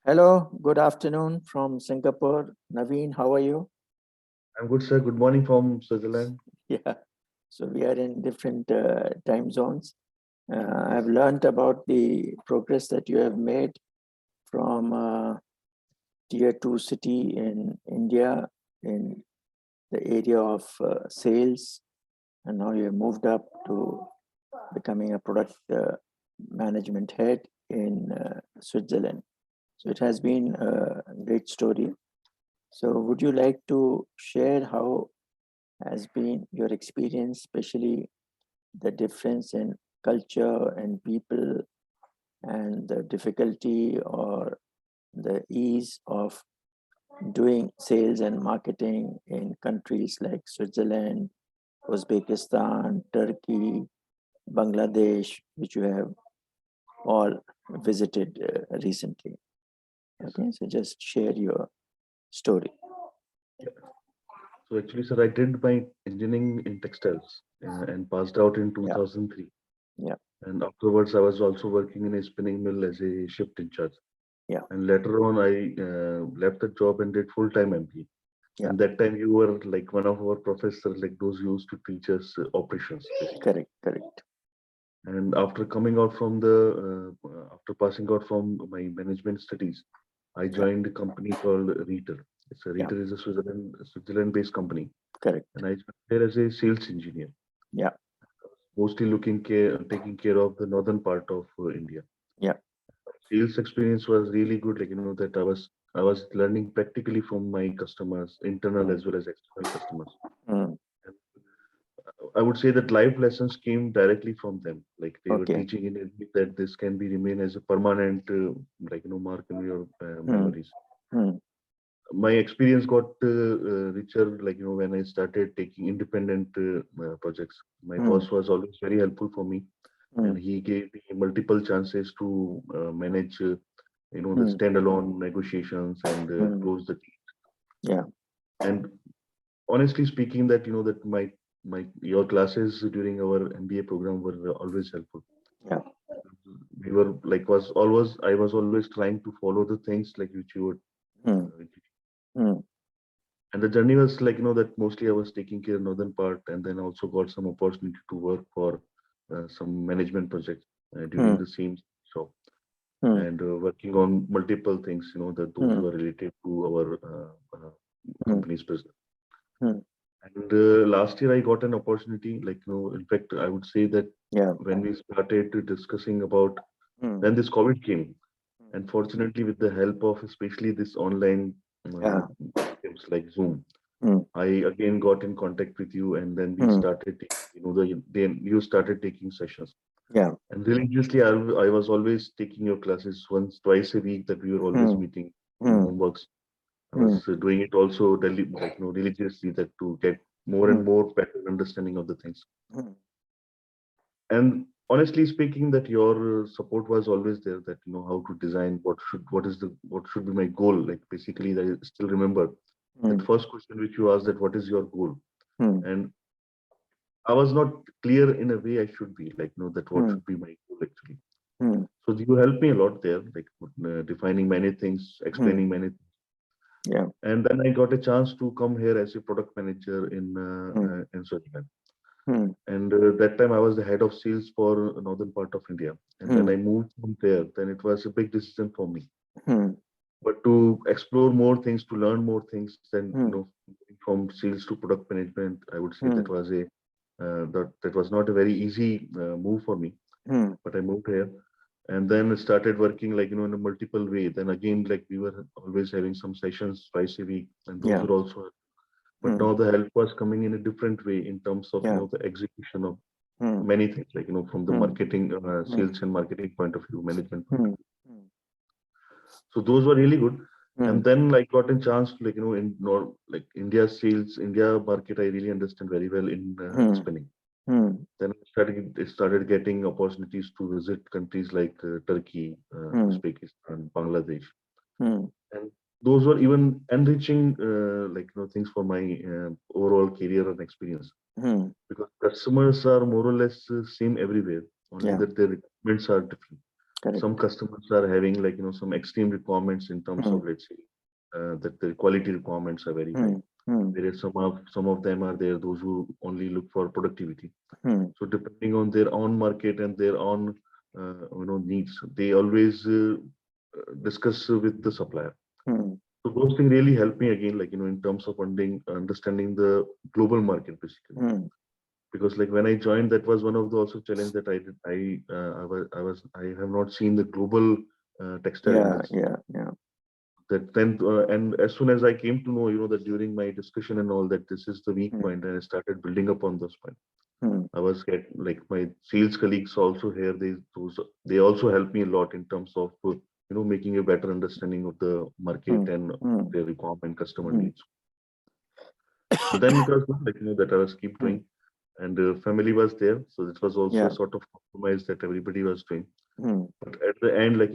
Hello, good afternoon from Singapore. Naveen, how are you? I'm good, sir. Good morning from Switzerland. Yeah, so we are in different time zones. I've Yes. learned about the progress that you have made from tier two city in India in the area of sales, and now you have moved up to becoming a product management head in Switzerland. So it has been a great story. So would you like to share how has been your experience, especially the difference in culture and people and the difficulty or the ease of doing sales and marketing in countries like Switzerland, Uzbekistan, Turkey, Bangladesh, which you have all visited recently. Yes. Okay, so just share your story. Yeah. So actually, sir, I did my engineering in textiles and passed out in Yeah, 2003. yeah, And afterwards, I was also working in a spinning mill as a shift in charge. yeah, And later on, I left the job and did full-time MBA. yeah, And that time, you were like one of our professors, like those who used to teach us operations, basically. correct, correct. And after coming out from after passing out from my management studies, I Yeah, joined a company called Rieter. yeah, Rieter is a Switzerland-based company, correct. and I joined there as a sales engineer, Yeah, mostly taking care of the northern part of India. yeah, Sales experience was really good. That I was learning practically from my customers, internal mm, as well as external customers. mm, I would say that life lessons came directly from them. Like they were okay. teaching in a way that this can be remain as a permanent, mark in your Mm, memories. mm, My experience got richer, when I started taking independent projects. My mm, boss was always very helpful for me, and mm, he gave me multiple chances to manage, the mm, standalone negotiations and mm, close the deal. yeah, And honestly speaking, that that my your classes during our MBA program were always helpful. yeah, We were like was always I was always trying to follow the things like which you would. mm, Uh, mm, and the journey was that mostly I was taking care of northern part, and then also got some opportunity to work for some management projects during mm, the same shop, mm, and working on multiple things. That those mm, were related to our mm, company's business. mm, And last year I got an opportunity. In fact, I would say that yeah, when we started discussing about mm, when this COVID came, mm, and fortunately with the help of especially this online uh, yeah, games like Zoom, mm, I again got in contact with you, and then we mm, started, then you started taking sessions. yeah, And religiously, I was always taking your classes once, twice a week. That we were always mm, meeting, doing mm, homeworks. I mm, was doing it also religiously, that to get more and mm, more better understanding of the things. mm, And honestly speaking, that your support was always there. That how to design what should be my goal. Like basically, that I still remember that mm, first question which you asked, that what is your goal. mm, And I was not clear in a way I should be, that what mm, should be my goal actually. mm, So you helped me a lot there, like defining many things, mm, explaining many. yeah, And then I got a chance to come here as a product manager mm, in Switzerland. mm, And that time I was the head of sales for northern part of India. And when mm, I moved from there, then it was a big decision for me. mm, But to explore more things, to learn more things, then mm, from sales to product management, I would say mm, that was not a very easy move for me. mm, But I moved here, and then started working in a multiple way. Then again, like we were always having some sessions twice a week, and those yeah, were also. But mm, now the help was coming in a different way in terms of yeah, the execution of mm, many things, from the mm, marketing, mm, sales and marketing point of view, management point of mm, view. So those were really good. And mm, then I got a chance to India sales, India market, I really understand very well in mm, spinning. mm, Then I started getting opportunities to visit countries like Turkey, mm, Uzbekistan, Bangladesh, mm, and those were even enriching, things for my overall career and experience, mm, because customers are more or less same everywhere, only yeah, that their requirements are different. Correct. some customers are having like some extreme requirements in terms Hmm. of, let's say, that the quality requirements are very high. Hmm. Hmm. Whereas some of them are there, those who only look for productivity. Hmm. So depending on their own market and their own needs, they always discuss with the supplier. Hmm. So those things really help me again, like in terms of understanding the global market basically. Hmm. Because like when I joined, that was one of the also challenge that I did. I have not seen the global textile Yeah. industry. Yeah. Yeah. That then and as soon as I came to know, that during my discussion and all that this is the weak Hmm. point, and I started building upon those points. Hmm. I was get like my sales colleagues also here. They also help me a lot in terms of making a better understanding of the market Hmm. and Hmm. their requirement, customer Hmm. needs. So then it was good, like that I was keep Hmm. doing, and family was there, so it was also Yeah. a sort of compromise that everybody was doing. Hmm. But at the end, like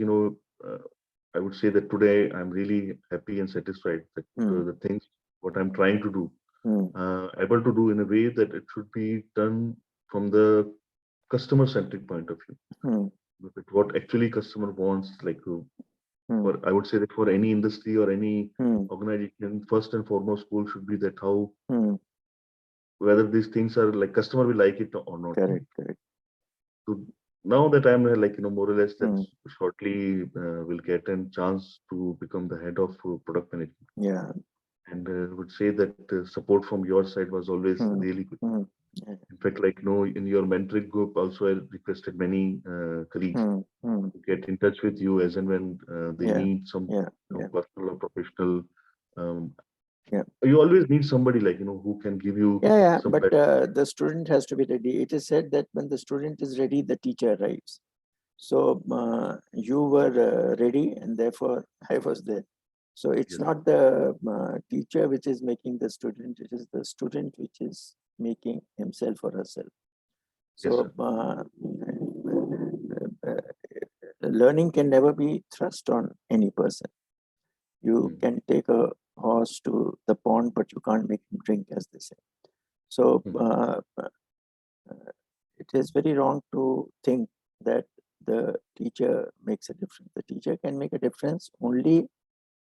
I would say that today I'm really happy and satisfied that Hmm. the things what I'm trying to do, Hmm. able to do in a way that it should be done from the customer centric point of view. Hmm. But what actually customer wants, like Hmm. for I would say that for any industry or any Hmm. organization, first and foremost goal should be that how Hmm. whether these things are like customer will like it or not. Correct. Correct. So now that I'm like more or less that Hmm. shortly will get a chance to become the head of product management, Yeah. and would say that support from your side was always Hmm. really good. Hmm. Yeah. In fact, like in your mentoring group also I requested many colleagues Hmm. Hmm. to get in touch with you as and when they Yeah. need some Yeah. Yeah. personal or professional. Um, Yeah. you always need somebody like who can give you Yeah. Yeah. some But better. the student has to be ready. It is said that when the student is ready, the teacher arrives. So you were ready, and therefore I was there. So it's Yes, not the teacher which is making the student; it is the student which is making himself or herself. yes, So sir. learning can never be thrust on any person. You Mm, can take a horse to the pond, but you can't make him drink, as they say. So mm, it is very wrong to think that the teacher makes a difference. The teacher can make a difference only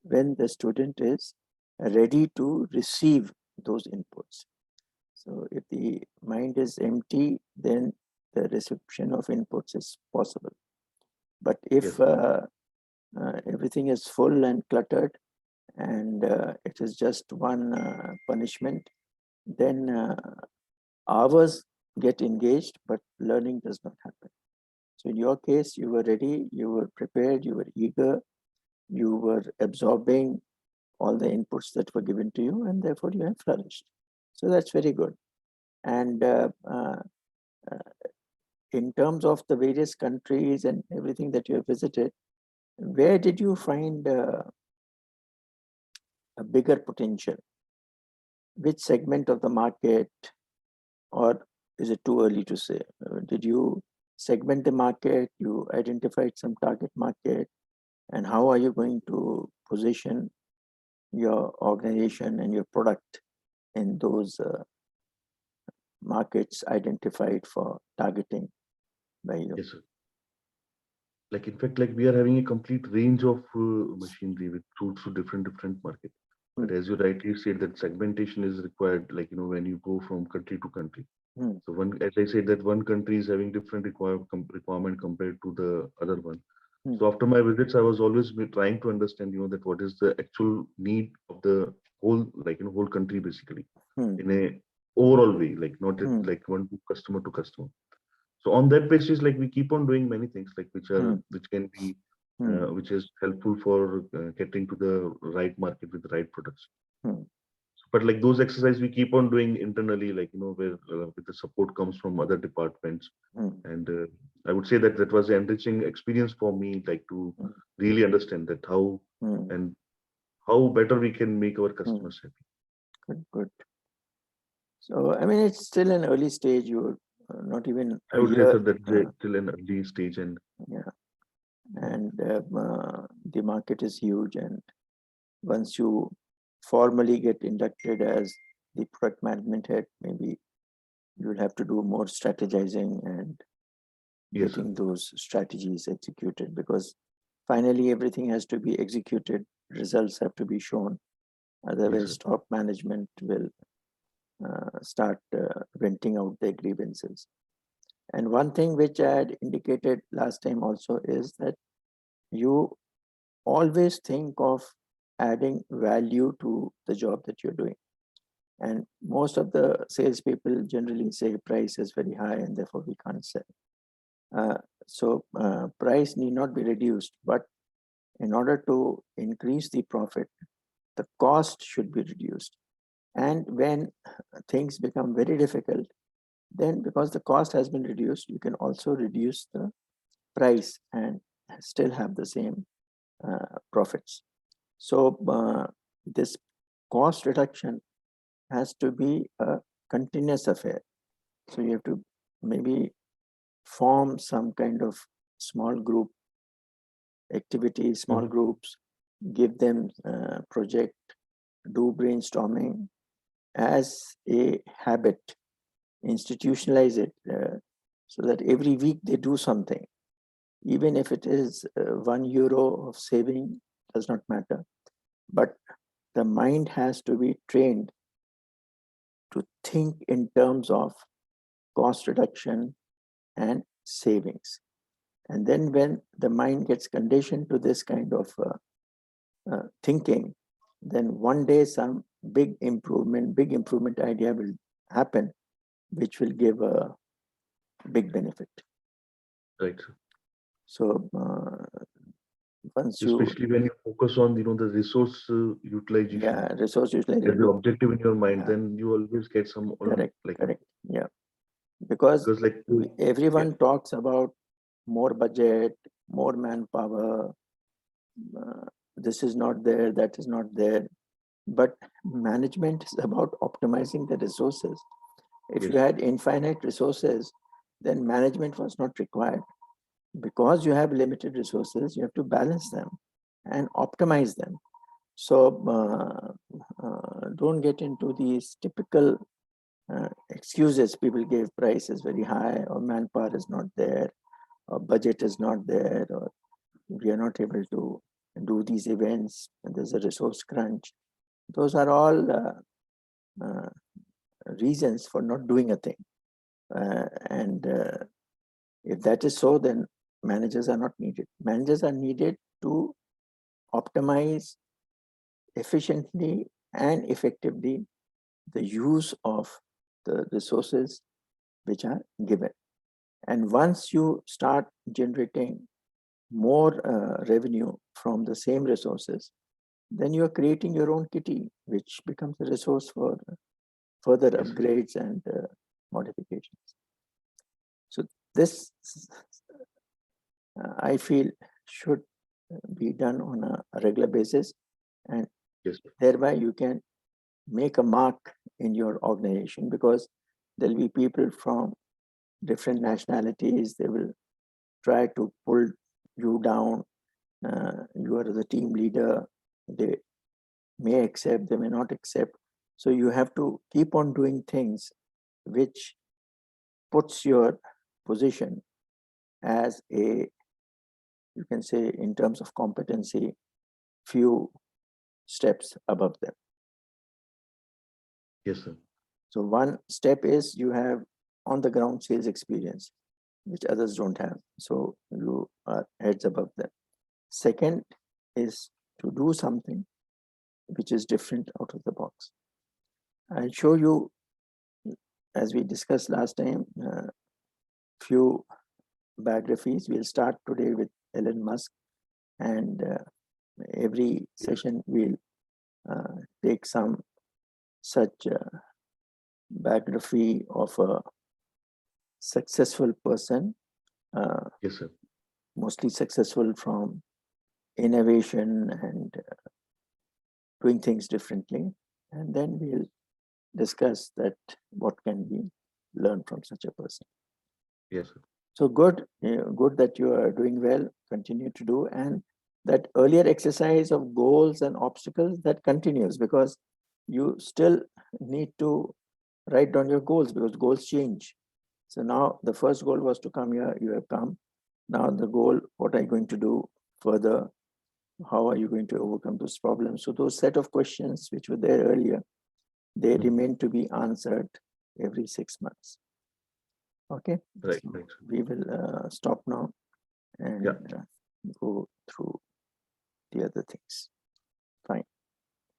when the student is ready to receive those inputs. So if the mind is empty, then the reception of inputs is possible. But if yes, everything is full and cluttered, and it is just one punishment, then hours get engaged, but learning does not happen. So in your case, you were ready, you were prepared, you were eager, you were absorbing all the inputs that were given to you, and therefore you have flourished. So that's very good. And uh, in terms of the various countries and everything that you have visited, where did you find a bigger potential? Which segment of the market, or is it too early to say? Did you segment the market? You identified some target market, and how are you going to position your organization and your product in those markets identified for targeting by you? yes, sir. Like in fact, like we are having a complete range of machinery which suits to different market. Hmm. But as you rightly said, that segmentation is required, like when you go from country to country. Hmm. So one, as I said, that one country is having different requirement compared to the other one. Hmm. So after my visits, I was always trying to understand, that what is the actual need of the whole, like whole country basically, Hmm. in a overall way, like not Hmm. like one customer to customer. So on that basis, like we keep on doing many things, like Hmm. which can be Hmm. which is helpful for getting to the right market with the right products. Hmm. But like those exercise we keep on doing internally, like where with the support comes from other departments. Hmm. And I would say that that was an enriching experience for me, like to Hmm. really understand that how Hmm. and how better we can make our Hmm. customers happy. Good, good. So, I mean, it's still an early stage. You're not even I a would say, year. sir, that is Uh, still an early stage, and yeah. And the market is huge. And once you formally get inducted as the product management head, maybe you will have to do more strategizing and Yes, sir. getting those strategies executed, because finally everything has to be executed, results have to be shown. Yes, Otherwise, sir. top management will start venting out their grievances. And one thing which I had indicated last time also is that you always think of adding value to the job that you're doing. And most of the salespeople generally say price is very high and therefore we can't sell. So price need not be reduced, but in order to increase the profit, the cost should be reduced. And when things become very difficult, then because the cost has been reduced, you can also reduce the price and still have the same profits. So this cost reduction has to be a continuous affair. So you have to maybe form some kind of small group activities, small Mhm. groups, give them project, do brainstorming as a habit, institutionalize it so that every week they do something. Even if it is €1 of saving, does not matter. But the mind has to be trained to think in terms of cost reduction and savings. And then when the mind gets conditioned to this kind of thinking, then one day some big improvement idea will happen, which will give a big benefit. Right, sir. So once you, Especially when you focus on, the resource utilization resource as the utilization, objective in your mind, yeah, then you always get some correct, like, correct, yeah. Because because like, yeah, everyone talks about more budget, more manpower, uh, this is not there, that is not there. But management is about optimizing the resources. If yes, you had infinite resources, then management was not required. Because you have limited resources, you have to balance them and optimize them. So don't get into these typical excuses people give. Price is very high, or manpower is not there, or budget is not there, or we are not able to do these events, and there's a resource crunch. Those are all uh, reasons for not doing a thing. And if that is so, then managers are not needed. Managers are needed to optimize efficiently and effectively the use of the resources which are given. And once you start generating more revenue from the same resources, then you are creating your own kitty, which becomes a resource for further yes, sir. upgrades and modifications. So this, I feel, should be done on a regular basis, and Yes, sir. thereby you can make a mark in your organization, because there'll be people from different nationalities. They will try to pull you down. You are the team leader. They may accept, they may not accept. So you have to keep on doing things which puts your position as a, you can say, in terms of competency, few steps above them. Yes, sir. So one step is you have on the ground sales experience, which others don't have. So you are heads above them. Second is to do something which is different out of the box. I'll show you, as we discussed last time, few biographies. We'll start today with Elon Musk, and every Yes, session we'll take some such biography of a successful person, uh, yes, sir. mostly successful from innovation and doing things differently. And then we'll discuss that what can be learned from such a person. Yes, sir. So good, good that you are doing well. Continue to do, and that earlier exercise of goals and obstacles, that continues, because you still need to write down your goals, because goals change. So now the first goal was to come here, you have come. Now the goal, what are you going to do further? How are you going to overcome those problems? So those set of questions which were there earlier, they remain to be answered every 6 months. Okay, Right, so right. we will stop now and go through the other things. Fine.